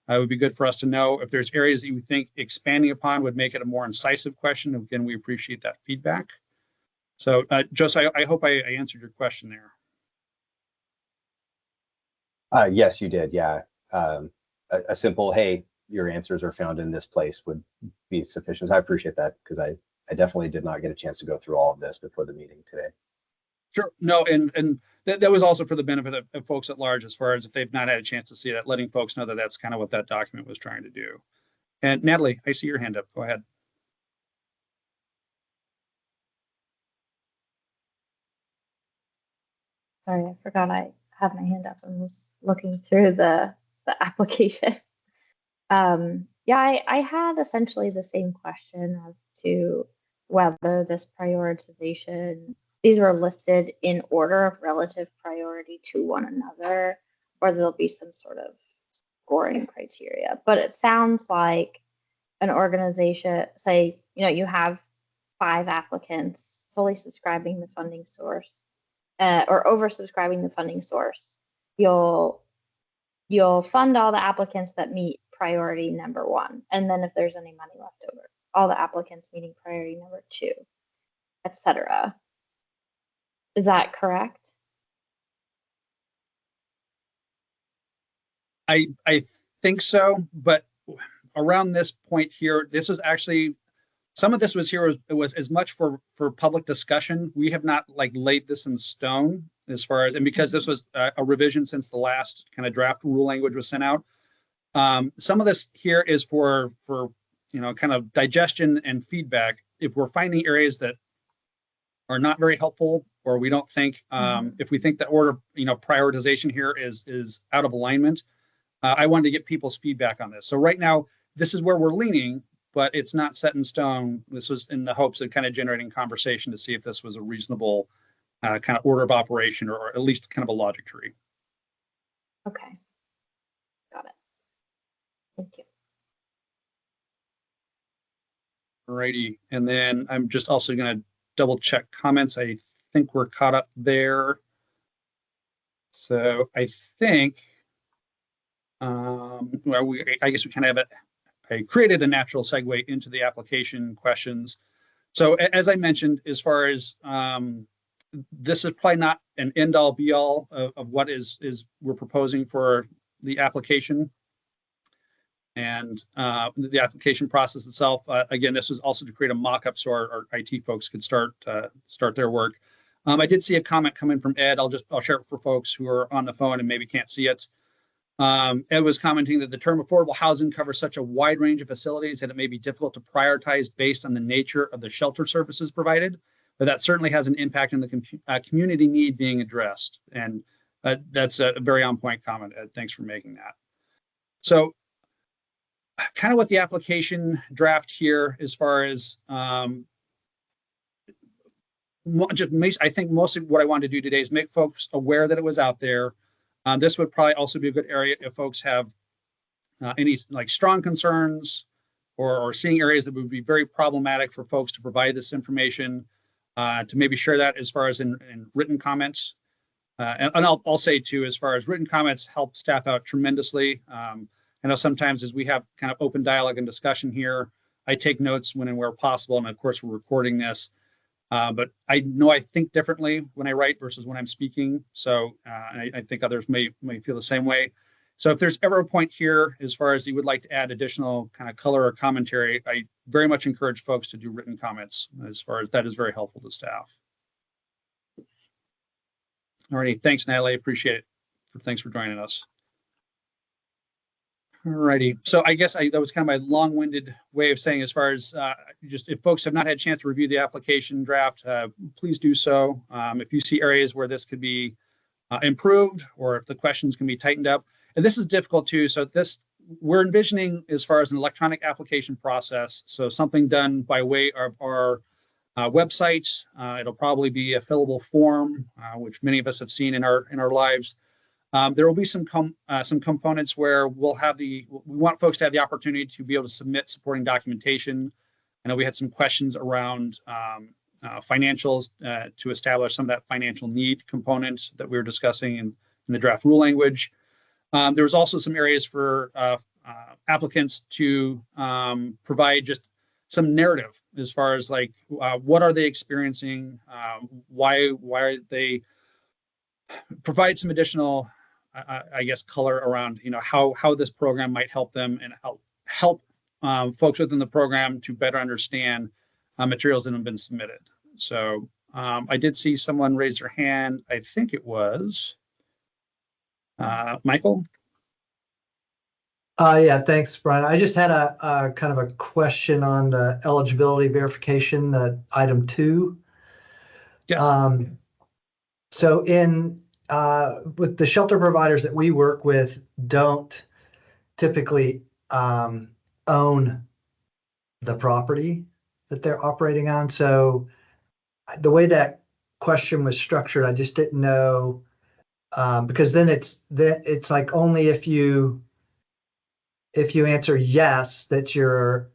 it would be good for us to know. If there's areas that you think expanding upon would make it a more incisive question, again, we appreciate that feedback. So, Joseph, I hope I answered your question there. Yes, you did. Yeah. A simple, hey, your answers are found in this place would be sufficient. I appreciate that because I definitely did not get a chance to go through all of this before the meeting today. Sure. No, and that was also for the benefit of folks at large, as far as if they've not had a chance to see that, letting folks know that that's kind of what that document was trying to do. And Natalie, I see your hand up. Go ahead. Sorry, I forgot I had my hand up and was looking through the application. Yeah, I had essentially the same question as to whether this prioritization, these were listed in order of relative priority to one another, or there'll be some sort of scoring criteria. But it sounds like an organization, say, you have 5 applicants fully subscribing the funding source, or oversubscribing the funding source. You'll fund all the applicants that meet priority number 1, and then if there's any money left over, all the applicants meeting priority number 2, etc. Is that correct? I think so, but around this point here, this was actually, some of this was here was as much for public discussion. We have not like laid this in stone as far as, and because this was a revision since the last kind of draft rule language was sent out. Some of this here is for kind of digestion and feedback. If we're finding areas that are not very helpful, or we don't think, if we think that order, prioritization here is out of alignment, I wanted to get people's feedback on this. So right now, this is where we're leaning, but it's not set in stone. This was in the hopes of kind of generating conversation to see if this was a reasonable kind of order of operation, or at least kind of a logic tree. Okay. Got it. Thank you. Alrighty, and then I'm just also going to double check comments. I think we're caught up there. So I think, well, I guess we kind of have I created a natural segue into the application questions. So as I mentioned, as far as this is probably not an end all be all of what is we're proposing for the application. And the application process itself, again, this was also to create a mock-up so our IT folks could start their work. I did see a comment come in from Ed. I'll share it for folks who are on the phone and maybe can't see it. Ed was commenting that the term affordable housing covers such a wide range of facilities that it may be difficult to prioritize based on the nature of the shelter services provided, but that certainly has an impact on the community need being addressed. And that's a very on point comment, Ed. Thanks for making that. So kind of what the application draft here, as far as I think mostly what I wanted to do today is make folks aware that it was out there. This would probably also be a good area if folks have any like strong concerns or seeing areas that would be very problematic for folks to provide this information, to maybe share that as far as in written comments. And I'll say too, as far as written comments help staff out tremendously. I know sometimes as we have kind of open dialogue and discussion here, I take notes when and where possible. And of course, we're recording this. But I know I think differently when I write versus when I'm speaking. So I think others may feel the same way. So if there's ever a point here, as far as you would like to add additional kind of color or commentary, I very much encourage folks to do written comments, as far as that is very helpful to staff. All righty. Thanks, Natalie. Appreciate it. Thanks for joining us. All righty. So I guess that was kind of my long-winded way of saying, as far as just if folks have not had a chance to review the application draft, please do so. If you see areas where this could be improved, or if the questions can be tightened up, and this is difficult too. So we're envisioning as far as an electronic application process. So something done by way of our website. It'll probably be a fillable form, which many of us have seen in our lives. There will be some components where we want folks to have the opportunity to be able to submit supporting documentation. I know we had some questions around financials to establish some of that financial need component that we were discussing in the draft rule language. There was also some areas for applicants to provide just some narrative as far as like what are they experiencing, why are they, provide some additional I guess color around how this program might help them and help folks within the program to better understand materials that have been submitted. So I did see someone raise their hand. I think it was Michael. Yeah, thanks, Brian. I just had a kind of a question on the eligibility verification, item 2. Yes. So with the shelter providers that we work with, don't typically own the property that they're operating on. So the way that question was structured, I just didn't know, because then it's like only if you answer yes that you're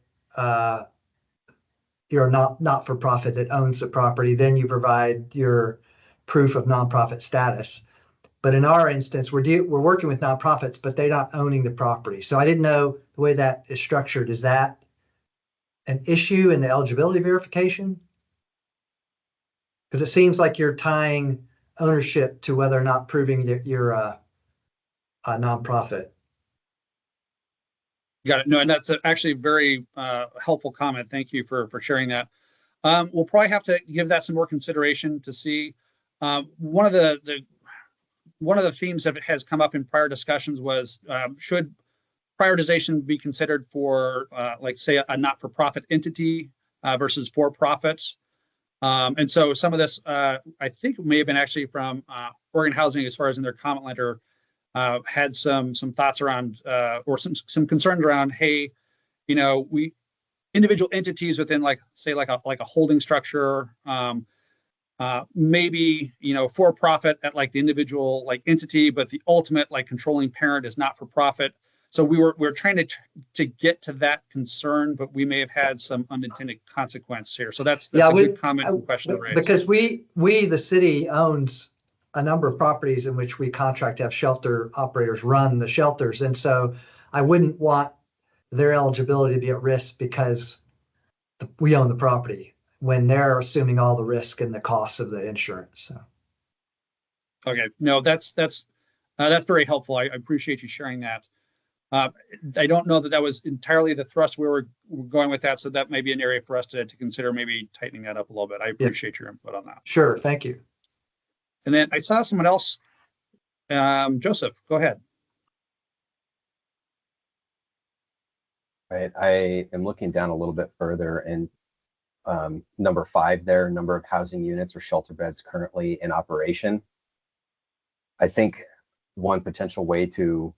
not for profit that owns the property, then you provide your proof of nonprofit status. But in our instance, we're working with nonprofits, but they're not owning the property. So I didn't know the way that is structured. Is that an issue in the eligibility verification? Because it seems like you're tying ownership to whether or not proving that you're a nonprofit. Got it. No, and that's actually a very helpful comment. Thank you for sharing that. We'll probably have to give that some more consideration to see. One of the themes that has come up in prior discussions was should prioritization be considered for like say a not-for-profit entity versus for-profits. And so some of this I think may have been actually from Oregon Housing, as far as in their comment letter, had some thoughts around or some concerns around, hey, we individual entities within like a holding structure, maybe for profit at like the individual like entity, but the ultimate like controlling parent is not for profit. So we're trying to get to that concern, but we may have had some unintended consequence here. So that's a good comment and question to raise. Because we the city owns a number of properties in which we contract to have shelter operators run the shelters. And so I wouldn't want their eligibility to be at risk because we own the property when they're assuming all the risk and the costs of the insurance. So. Okay, no, that's very helpful. I appreciate you sharing that. I don't know that was entirely the thrust where we're going with that. So that may be an area for us to consider maybe tightening that up a little bit. I appreciate your input on that. Sure, thank you. And then I saw someone else, Joseph, go ahead. right? I am looking down a little bit further, and number 5 there, number of housing units or shelter beds currently in operation. I think one potential way to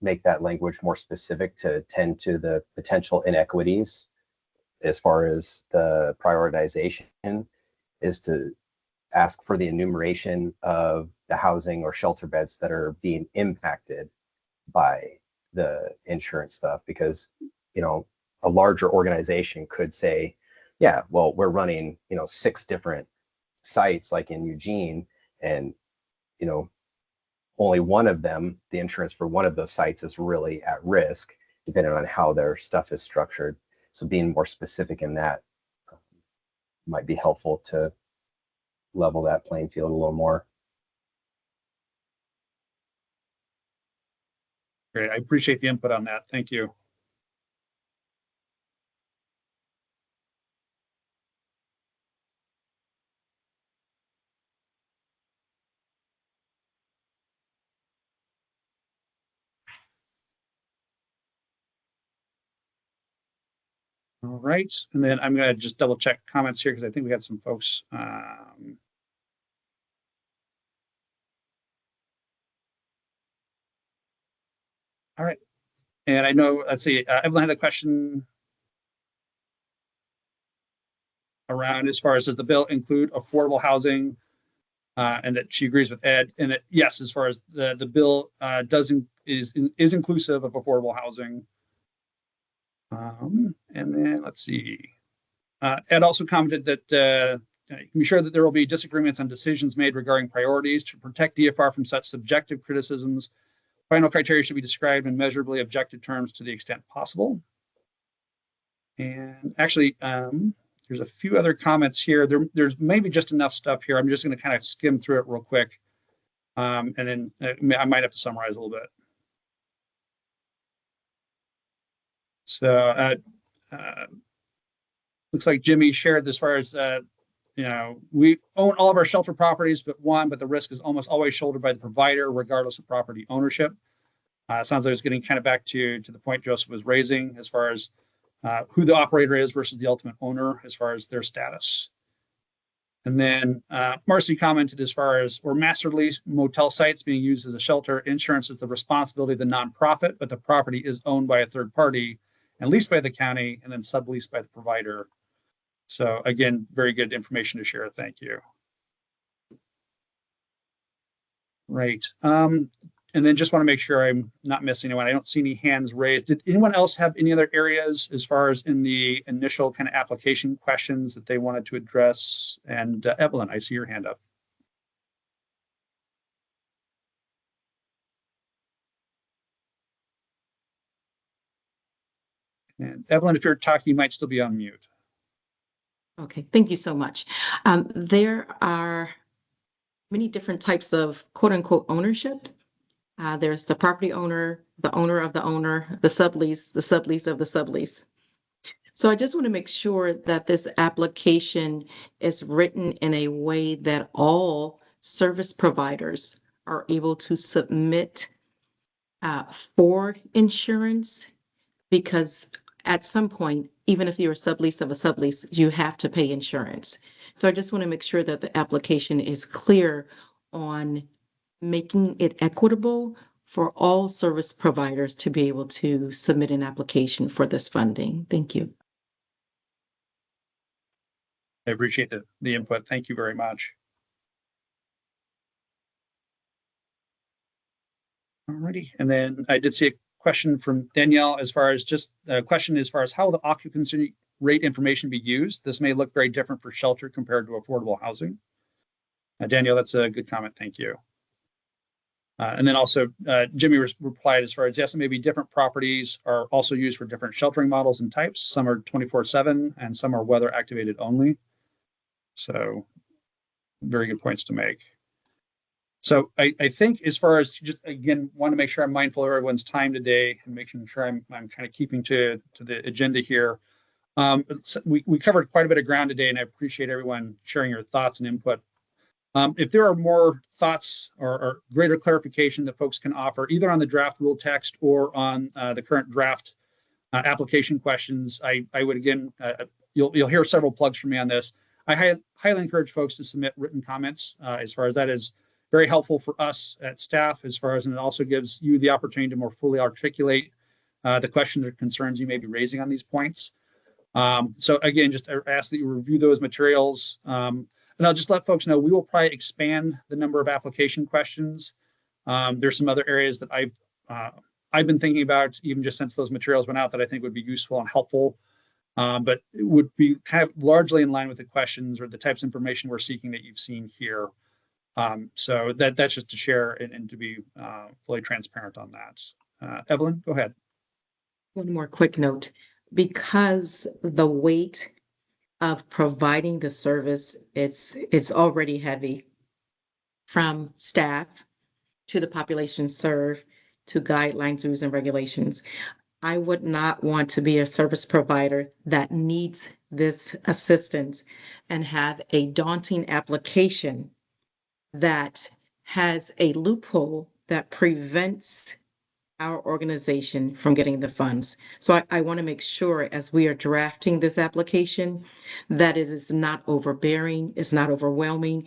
make that language more specific to tend to the potential inequities as far as the prioritization is to ask for the enumeration of the housing or shelter beds that are being impacted by the insurance stuff, because, you know, a larger organization could say, yeah, well, we're running, 6 different sites like in Eugene, and, only one of them, the insurance for one of those sites is really at risk, depending on how their stuff is structured. So being more specific in that might be helpful to level that playing field a little more. Great. I appreciate the input on that. Thank you. All right, and then I'm going to just double check comments here because I think we had some folks. All right, and I know, let's see, Evelyn had a question around as far as, does the bill include affordable housing? And that she agrees with Ed, and that yes, as far as the bill is inclusive of affordable housing. And then let's see. Ed also commented that you can be sure that there will be disagreements on decisions made regarding priorities to protect DFR from such subjective criticisms. Final criteria should be described in measurably objective terms to the extent possible. And actually, there's a few other comments here. There's maybe just enough stuff here. I'm just going to kind of skim through it real quick. And then I might have to summarize a little bit. So looks like Jimmy shared as far as, we own all of our shelter properties but one, but the risk is almost always shouldered by the provider, regardless of property ownership. Sounds like it's getting kind of back to the point Joseph was raising as far as who the operator is versus the ultimate owner as far as their status. And then Marcy commented as far as, or master lease motel sites being used as a shelter, insurance is the responsibility of the nonprofit, but the property is owned by a third party and leased by the county and then subleased by the provider. So again, very good information to share. Thank you. Right. And then just want to make sure I'm not missing anyone. I don't see any hands raised. Did anyone else have any other areas as far as in the initial kind of application questions that they wanted to address? And Evelyn, I see your hand up. And Evelyn, if you're talking, you might still be on mute. Okay, thank you so much. There are many different types of quote unquote ownership. There's the property owner, the owner of the owner, the sublease of the sublease. So I just want to make sure that this application is written in a way that all service providers are able to submit for insurance, because at some point, even if you're a sublease of a sublease, you have to pay insurance. So I just want to make sure that the application is clear on making it equitable for all service providers to be able to submit an application for this funding. Thank you. I appreciate the input. Thank you very much. Alrighty, and then I did see a question from Danielle as far as just a question as far as how will the occupancy rate information be used? This may look very different for shelter compared to affordable housing. Danielle, that's a good comment. Thank you. And then also Jimmy replied as far as, yes, maybe different properties are also used for different sheltering models and types. Some are 24/7 and some are weather activated only. So very good points to make. So I think as far as just, again, want to make sure I'm mindful of everyone's time today and making sure I'm kind of keeping to the agenda here. We covered quite a bit of ground today, and I appreciate everyone sharing your thoughts and input. If there are more thoughts or greater clarification that folks can offer, either on the draft rule text or on the current draft application questions, I would again, you'll hear several plugs from me on this. I highly encourage folks to submit written comments as far as that is very helpful for us at staff as far as, and it also gives you the opportunity to more fully articulate the questions or concerns you may be raising on these points. So again, just ask that you review those materials. And I'll just let folks know, we will probably expand the number of application questions. There's some other areas that I've been thinking about even just since those materials went out that I think would be useful and helpful. But it would be kind of largely in line with the questions or the types of information we're seeking that you've seen here. So that's just to share and to be fully transparent on that. Evelyn, go ahead. One more quick note, because the weight of providing the service, it's already heavy, from staff to the population served to guidelines, rules, and regulations. I would not want to be a service provider that needs this assistance and have a daunting application that has a loophole that prevents our organization from getting the funds. So I want to make sure as we are drafting this application that it is not overbearing, it's not overwhelming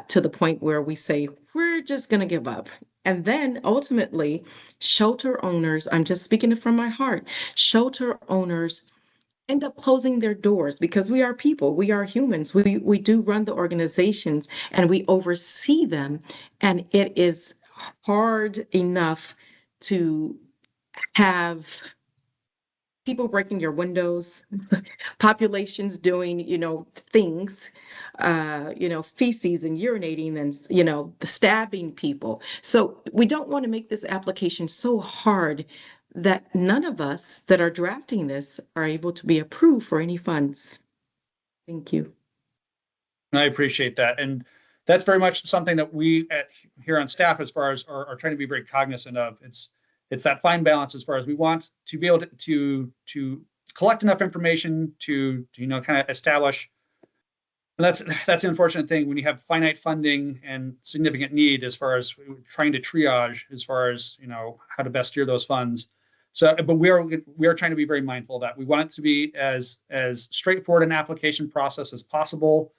to the point where we say, we're just going to give up. And then ultimately, shelter owners, I'm just speaking it from my heart, shelter owners end up closing their doors because we are people, we are humans, we do run the organizations and we oversee them. And it is hard enough to have people breaking your windows, populations doing, things, feces and urinating and, stabbing people. So we don't want to make this application so hard that none of us that are drafting this are able to be approved for any funds. Thank you. I appreciate that. And that's very much something that we here on staff as far as are trying to be very cognizant of. It's that fine balance as far as we want to be able to collect enough information to kind of establish. And that's the unfortunate thing when you have finite funding and significant need as far as trying to triage as far as how to best steer those funds. So, but we are trying to be very mindful of that. We want it to be as straightforward an application process as possible,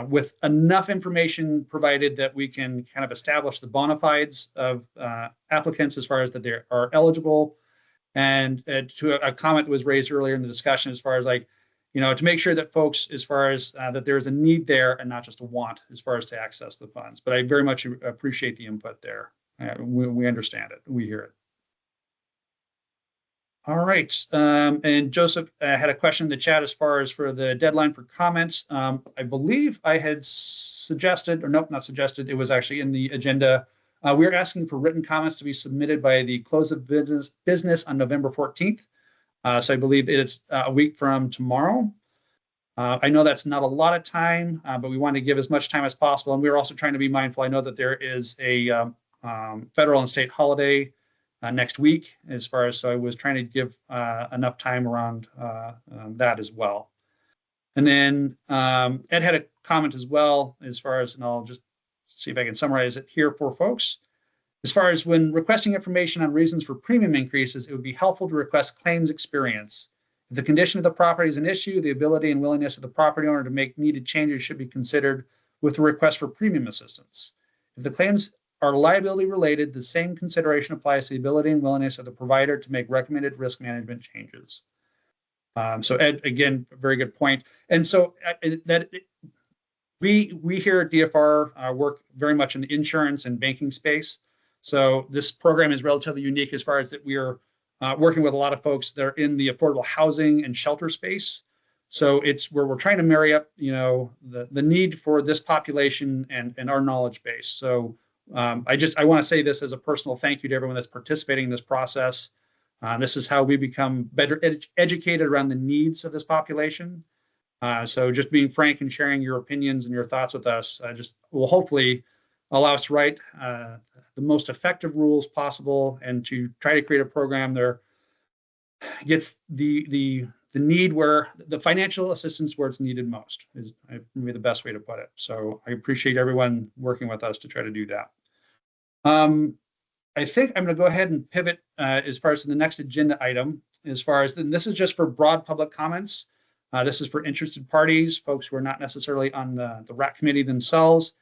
with enough information provided that we can kind of establish the bona fides of applicants as far as that they are eligible. And to a comment that was raised earlier in the discussion as far as to make sure that folks as far as that there is a need there and not just a want as far as to access the funds. But I very much appreciate the input there. We understand it. We hear it. All right. And Joseph had a question in the chat as far as for the deadline for comments. I believe I had suggested, or nope, not suggested, it was actually in the agenda. We're asking for written comments to be submitted by the close of business on November 14th. So I believe it's a week from tomorrow. I know that's not a lot of time, but we want to give as much time as possible. And we're also trying to be mindful. I know that there is a federal and state holiday next week as far as, so I was trying to give enough time around that as well. And then Ed had a comment as well as far as, and I'll just see if I can summarize it here for folks. As far as when requesting information on reasons for premium increases, it would be helpful to request claims experience. If the condition of the property is an issue, the ability and willingness of the property owner to make needed changes should be considered with the request for premium assistance. If the claims are liability related, the same consideration applies to the ability and willingness of the provider to make recommended risk management changes. So Ed, again, very good point. And so we here at DFR work very much in the insurance and banking space. So this program is relatively unique as far as that we are working with a lot of folks that are in the affordable housing and shelter space. So it's where we're trying to marry up, the need for this population and our knowledge base. So I want to say this as a personal thank you to everyone that's participating in this process. This is how we become better educated around the needs of this population. So just being frank and sharing your opinions and your thoughts with us just will hopefully allow us to write the most effective rules possible and to try to create a program that gets the need where the financial assistance where it's needed most is maybe the best way to put it. So I appreciate everyone working with us to try to do that. I think I'm going to go ahead and pivot as far as the next agenda item, as far as, and this is just for broad public comments. This is for interested parties, folks who are not necessarily on the RAC committee themselves,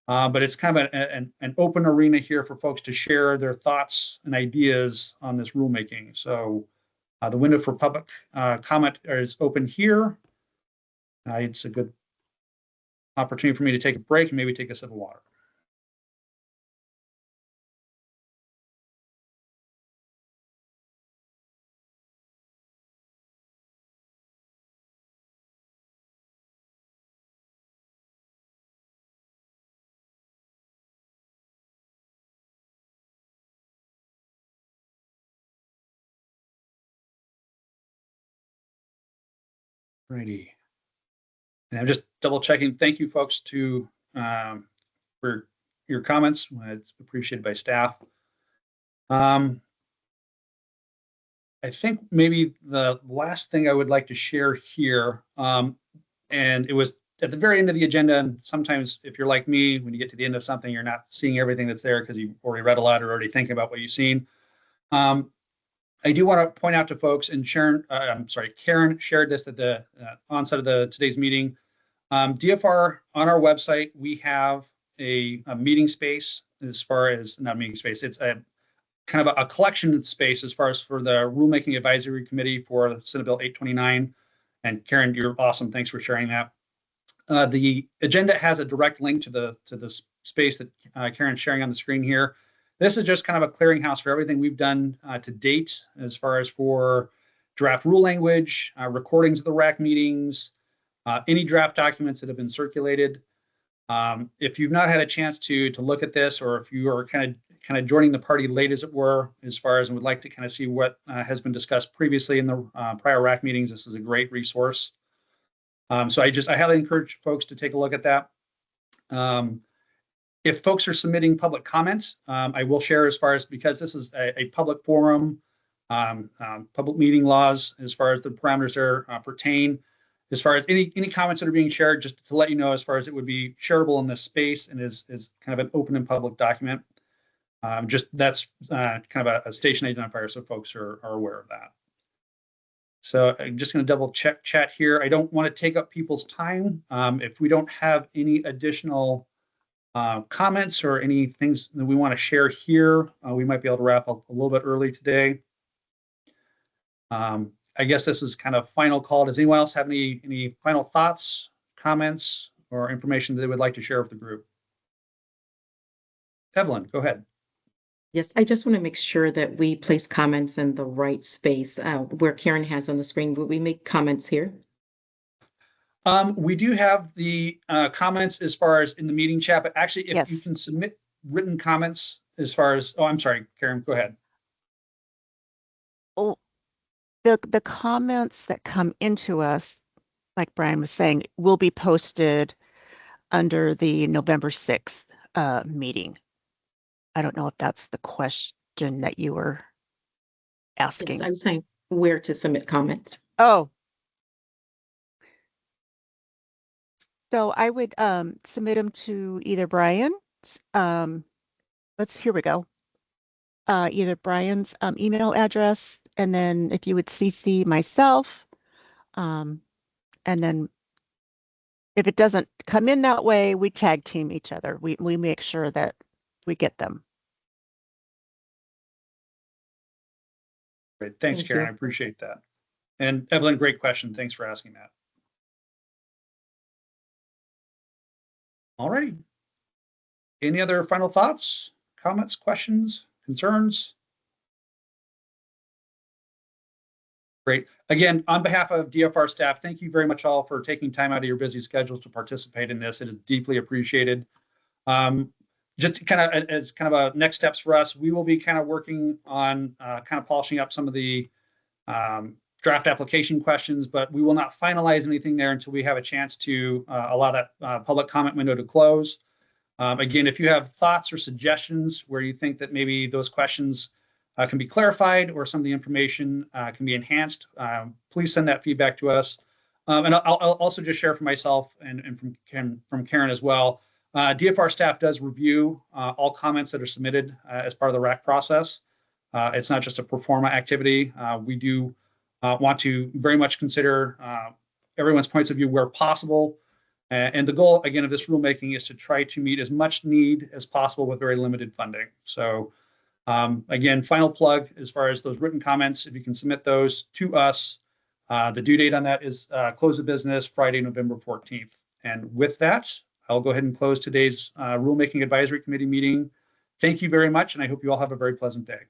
but it's kind of an open arena here for folks to share their thoughts and ideas on this rulemaking. So the window for public comment is open here. It's a good opportunity for me to take a break and maybe take a sip of water. Righty. And I'm just double checking. Thank you, folks, for your comments. It's appreciated by staff. I think maybe the last thing I would like to share here, and it was at the very end of the agenda, and sometimes if you're like me, when you get to the end of something, you're not seeing everything that's there because you've already read a lot or already thinking about what you've seen. I do want to point out to folks, and Karen shared this at the onset of today's meeting. DFR, on our website, we have a meeting space, as far as, not a meeting space, it's a kind of a collection space as far as for the Rulemaking Advisory Committee for Senate Bill 829. And Karen, you're awesome. Thanks for sharing that. The agenda has a direct link to the space that Karen's sharing on the screen here. This is just kind of a clearinghouse for everything we've done to date, as far as for draft rule language, recordings of the RAC meetings, any draft documents that have been circulated. If you've not had a chance to look at this, or if you are kind of joining the party late, as it were, as far as and would like to kind of see what has been discussed previously in the prior RAC meetings, this is a great resource. So I highly encourage folks to take a look at that. If folks are submitting public comments, I will share, as far as, because this is a public forum, public meeting laws, as far as the parameters there pertain, as far as any comments that are being shared, just to let you know, as far as it would be shareable in this space and is kind of an open and public document. That's kind of a station identifier, so folks are aware of that. So I'm just going to double check chat here. I don't want to take up people's time. If we don't have any additional comments or any things that we want to share here, we might be able to wrap up a little bit early today. I guess this is kind of final call. Does anyone else have any final thoughts, comments, or information that they would like to share with the group? Evelyn, go ahead. Yes, I just want to make sure that we place comments in the right space where Karen has on the screen. Will we make comments here? We do have the comments as far as in the meeting chat, but actually, if you can submit written comments as far as, oh, I'm sorry, Karen, go ahead. Oh, the comments that come into us, like Brian was saying, will be posted under the November 6th meeting. I don't know if that's the question that you were asking. Yes, I'm saying where to submit comments. Oh. So I would submit them to either Brian's, here we go. Either Brian's email address, and then if you would CC myself, and then if it doesn't come in that way, we tag team each other. We make sure that we get them. Great. Thanks, Karen. I appreciate that. And Evelyn, great question. Thanks for asking that. All righty. Any other final thoughts, comments, questions, concerns? Great. Again, on behalf of DFR staff, thank you very much all for taking time out of your busy schedules to participate in this. It is deeply appreciated. Just kind of as kind of a next steps for us, we will be kind of working on kind of polishing up some of the draft application questions, but we will not finalize anything there until we have a chance to allow that public comment window to close. Again, if you have thoughts or suggestions where you think that maybe those questions can be clarified or some of the information can be enhanced, please send that feedback to us. And I'll also just share for myself and from Karen as well. DFR staff does review all comments that are submitted as part of the RAC process. It's not just a pro forma activity. We do want to very much consider everyone's points of view where possible. And the goal, again, of this rulemaking is to try to meet as much need as possible with very limited funding. So again, final plug as far as those written comments, if you can submit those to us. The due date on that is close of business Friday, November 14th. And with that, I'll go ahead and close today's Rulemaking Advisory Committee meeting. Thank you very much, and I hope you all have a very pleasant day.